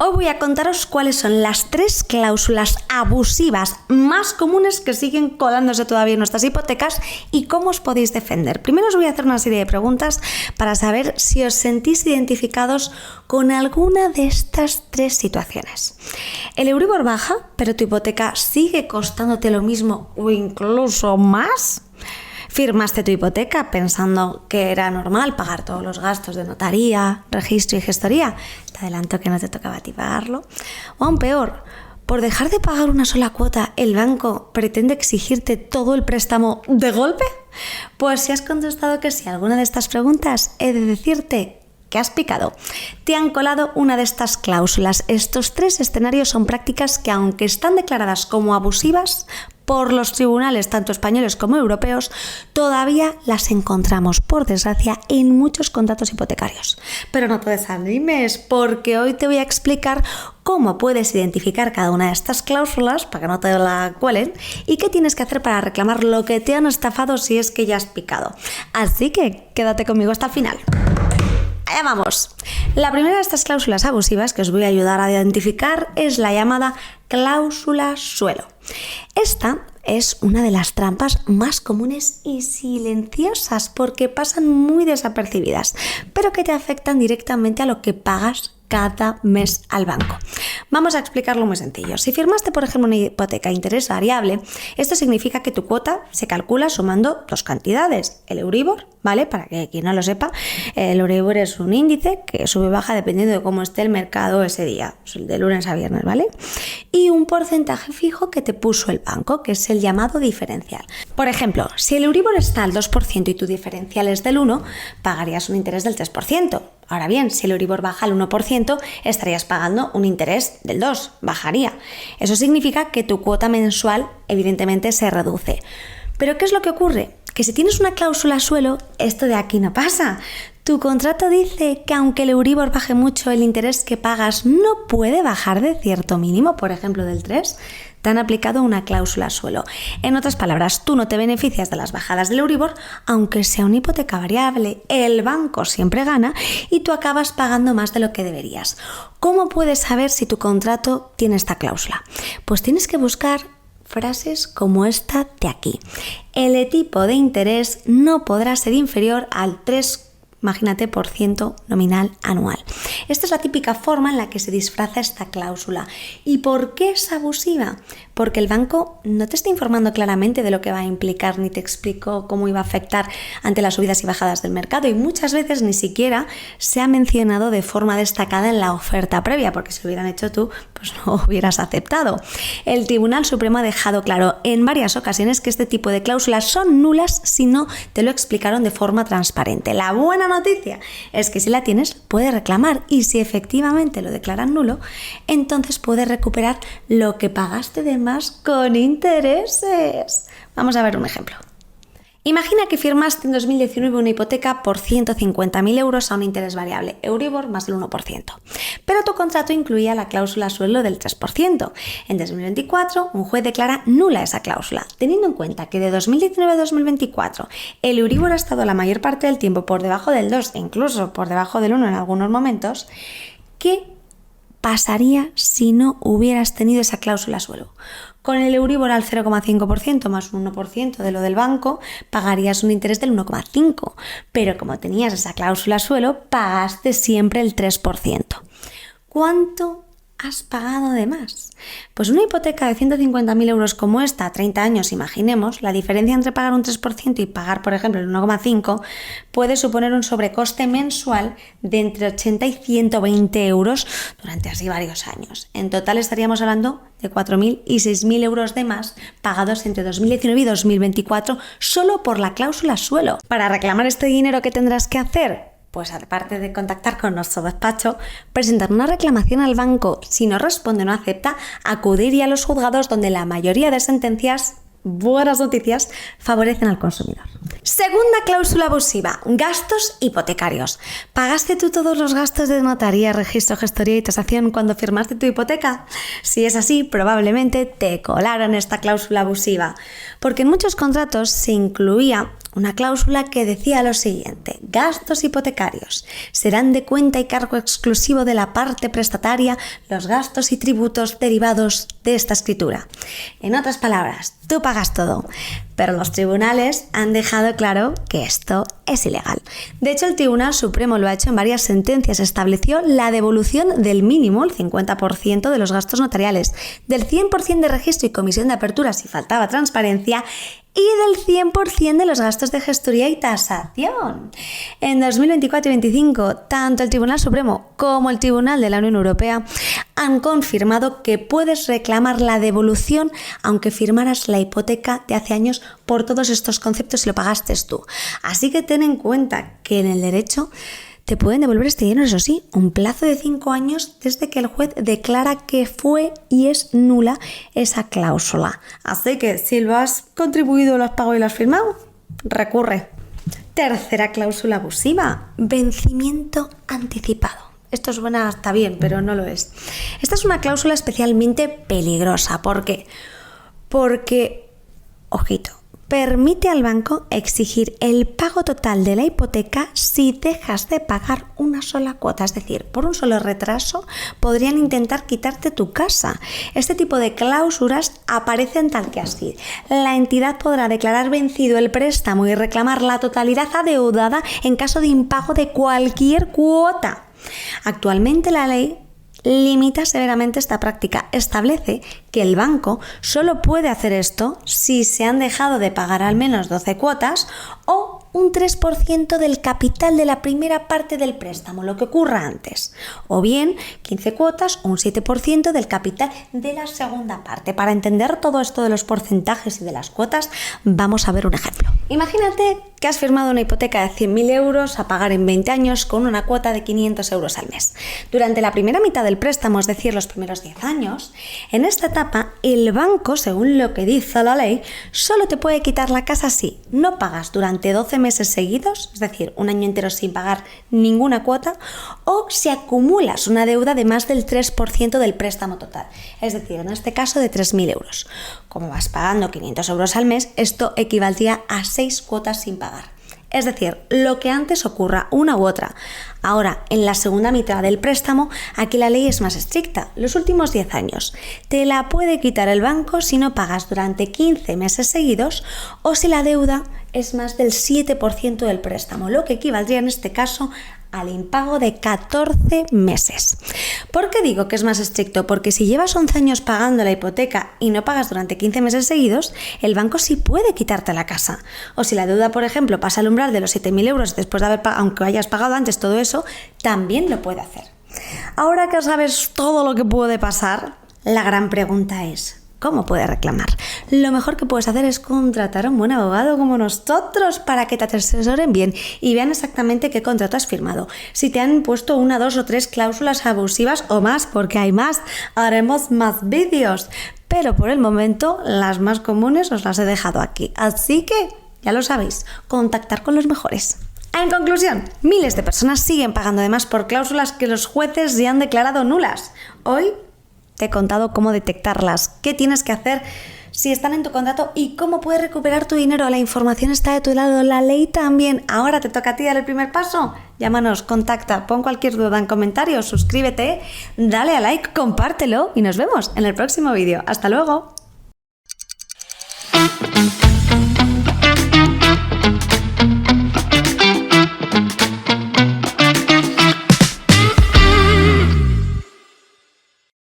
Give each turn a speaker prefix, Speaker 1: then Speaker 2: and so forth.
Speaker 1: Hoy voy a contaros cuáles son las 3 cláusulas abusivas más comunes que siguen colándose todavía en nuestras hipotecas y cómo os podéis defender. Primero os voy a hacer una serie de preguntas para saber si os sentís identificados con alguna de estas 3 situaciones. El Euribor baja, pero tu hipoteca sigue costándote lo mismo o incluso más. Firmaste tu hipoteca pensando que era normal pagar todos los gastos de notaría, registro y gestoría. Te adelanto que no te tocaba a ti pagarlo. O aún peor, por dejar de pagar una sola cuota, ¿el banco pretende exigirte todo el préstamo de golpe? Pues si has contestado que sí a alguna de estas preguntas, he de decirte que has picado. Te han colado una de estas cláusulas. Estos 3 escenarios son prácticas que, aunque están declaradas como abusivas por los tribunales tanto españoles como europeos, todavía las encontramos, por desgracia, en muchos contratos hipotecarios. Pero no te desanimes, porque hoy te voy a explicar cómo puedes identificar cada una de estas cláusulas para que no te la cuelen y qué tienes que hacer para reclamar lo que te han estafado si es que ya has picado. Así que quédate conmigo hasta el final. Allá vamos. La primera de estas cláusulas abusivas que os voy a ayudar a identificar es la llamada cláusula suelo. Esta es una de las trampas más comunes y silenciosas porque pasan muy desapercibidas, pero que te afectan directamente a lo que pagas cada mes al banco. Vamos a explicarlo muy sencillo. Si firmaste, por ejemplo, una hipoteca a interés variable, esto significa que tu cuota se calcula sumando 2 cantidades. El Euribor, ¿vale? Para que quien no lo sepa, el Euribor es un índice que sube y baja dependiendo de cómo esté el mercado ese día, de lunes a viernes, ¿vale? Y un porcentaje fijo que te puso el banco, que es el llamado diferencial. Por ejemplo, si el Euribor está al 2% y tu diferencial es del 1%, pagarías un interés del 3%. Ahora bien, si el Euribor baja al 1%, estarías pagando un interés del 2%, bajaría. Eso significa que tu cuota mensual evidentemente se reduce. ¿Pero qué es lo que ocurre? Que si tienes una cláusula suelo, esto de aquí no pasa. Tu contrato dice que aunque el Euribor baje mucho, el interés que pagas no puede bajar de cierto mínimo, por ejemplo del 3%. Te han aplicado una cláusula suelo. En otras palabras, tú no te beneficias de las bajadas del Euribor, aunque sea una hipoteca variable. El banco siempre gana y tú acabas pagando más de lo que deberías. ¿Cómo puedes saber si tu contrato tiene esta cláusula? Pues tienes que buscar frases como esta de aquí. El tipo de interés no podrá ser inferior al 3%. Imagínate, por ciento nominal anual. Esta es la típica forma en la que se disfraza esta cláusula. ¿Y por qué es abusiva? Porque el banco no te está informando claramente de lo que va a implicar ni te explicó cómo iba a afectar ante las subidas y bajadas del mercado y muchas veces ni siquiera se ha mencionado de forma destacada en la oferta previa, porque si lo hubieran hecho tú, pues no hubieras aceptado. El Tribunal Supremo ha dejado claro en varias ocasiones que este tipo de cláusulas son nulas si no te lo explicaron de forma transparente. La buena noticia es que si la tienes, puedes reclamar y si efectivamente lo declaran nulo, entonces puedes recuperar lo que pagaste de más con intereses. Vamos a ver un ejemplo. Imagina que firmaste en 2019 una hipoteca por 150.000 euros a un interés variable, Euribor más del 1%. Pero tu contrato incluía la cláusula suelo del 3%. En 2024, un juez declara nula esa cláusula, teniendo en cuenta que de 2019 a 2024 el Euribor ha estado la mayor parte del tiempo por debajo del 2 e incluso por debajo del 1 en algunos momentos. ¿Qué pasaría si no hubieras tenido esa cláusula suelo? Con el Euribor al 0,5% más un 1% de lo del banco, pagarías un interés del 1,5%. Pero como tenías esa cláusula suelo, pagaste siempre el 3%. ¿Cuánto has pagado de más? Pues una hipoteca de 150.000 euros como esta, a 30 años, imaginemos, la diferencia entre pagar un 3% y pagar, por ejemplo, el 1,5% puede suponer un sobrecoste mensual de entre 80 y 120 euros durante así varios años. En total estaríamos hablando de 4.000 y 6.000 euros de más pagados entre 2019 y 2024 solo por la cláusula suelo. Para reclamar este dinero, ¿qué tendrás que hacer? Pues aparte de contactar con nuestro despacho, presentar una reclamación al banco. Si no responde o no acepta, acudir ya a los juzgados donde la mayoría de sentencias, buenas noticias, favorecen al consumidor. Segunda cláusula abusiva, gastos hipotecarios. ¿Pagaste tú todos los gastos de notaría, registro, gestoría y tasación cuando firmaste tu hipoteca? Si es así, probablemente te colaron esta cláusula abusiva, porque en muchos contratos se incluía una cláusula que decía lo siguiente: gastos hipotecarios serán de cuenta y cargo exclusivo de la parte prestataria los gastos y tributos derivados de esta escritura. En otras palabras, tú pagas todo, pero los tribunales han dejado claro que esto es ilegal. De hecho, el Tribunal Supremo lo ha hecho en varias sentencias. Estableció la devolución del mínimo, el 50% de los gastos notariales, del 100% de registro y comisión de apertura si faltaba transparencia, y del 100% de los gastos de gestoría y tasación. En 2024 y 2025, tanto el Tribunal Supremo como el Tribunal de la Unión Europea han confirmado que puedes reclamar la devolución aunque firmaras la hipoteca de hace años por todos estos conceptos y lo pagaste tú. Así que ten en cuenta que en el derecho te pueden devolver este dinero, eso sí, un plazo de 5 años desde que el juez declara que fue y es nula esa cláusula. Así que si lo has contribuido, lo has pagado y lo has firmado, recurre. Tercera cláusula abusiva: vencimiento anticipado. Esto suena hasta bien, pero no lo es. Esta es una cláusula especialmente peligrosa. ¿Por qué? Porque, ojito, permite al banco exigir el pago total de la hipoteca si dejas de pagar una sola cuota. Es decir, por un solo retraso podrían intentar quitarte tu casa. Este tipo de cláusulas aparecen tal que así: la entidad podrá declarar vencido el préstamo y reclamar la totalidad adeudada en caso de impago de cualquier cuota. Actualmente la ley limita severamente esta práctica. Establece que el banco solo puede hacer esto si se han dejado de pagar al menos 12 cuotas o un 3% del capital de la primera parte del préstamo, lo que ocurra antes, o bien 15 cuotas o un 7% del capital de la segunda parte. Para entender todo esto de los porcentajes y de las cuotas, vamos a ver un ejemplo. Imagínate que has firmado una hipoteca de 100.000 euros a pagar en 20 años con una cuota de 500 euros al mes. Durante la primera mitad del préstamo, es decir, los primeros 10 años, en esta etapa el banco, según lo que dice la ley, solo te puede quitar la casa si no pagas durante 12 meses seguidos, es decir, un año entero sin pagar ninguna cuota, o si acumulas una deuda de más del 3% del préstamo total, es decir, en este caso de 3.000 euros. Como vas pagando 500 euros al mes, esto equivaldría a 6 cuotas sin pagar. Es decir, lo que antes ocurra, una u otra. Ahora, en la segunda mitad del préstamo, aquí la ley es más estricta. Los últimos 10 años te la puede quitar el banco si no pagas durante 15 meses seguidos o si la deuda es más del 7% del préstamo, lo que equivaldría en este caso al impago de 14 meses. ¿Por qué digo que es más estricto? Porque si llevas 11 años pagando la hipoteca y no pagas durante 15 meses seguidos, el banco sí puede quitarte la casa. O si la deuda, por ejemplo, pasa al umbral de los 7.000 euros después de haber pagado, aunque hayas pagado antes todo eso, también lo puede hacer. Ahora que sabes todo lo que puede pasar, la gran pregunta es: ¿cómo puedes reclamar? Lo mejor que puedes hacer es contratar a un buen abogado como nosotros para que te asesoren bien y vean exactamente qué contrato has firmado. Si te han puesto 1, 2 o 3 cláusulas abusivas o más, porque hay más, haremos más vídeos. Pero por el momento las más comunes os las he dejado aquí. Así que, ya lo sabéis, contactar con los mejores. En conclusión, miles de personas siguen pagando de más por cláusulas que los jueces ya han declarado nulas. Hoy te he contado cómo detectarlas, qué tienes que hacer si están en tu contrato y cómo puedes recuperar tu dinero. La información está de tu lado, la ley también. Ahora te toca a ti dar el primer paso. Llámanos, contacta, pon cualquier duda en comentarios, suscríbete, dale a like, compártelo y nos vemos en el próximo vídeo. ¡Hasta luego!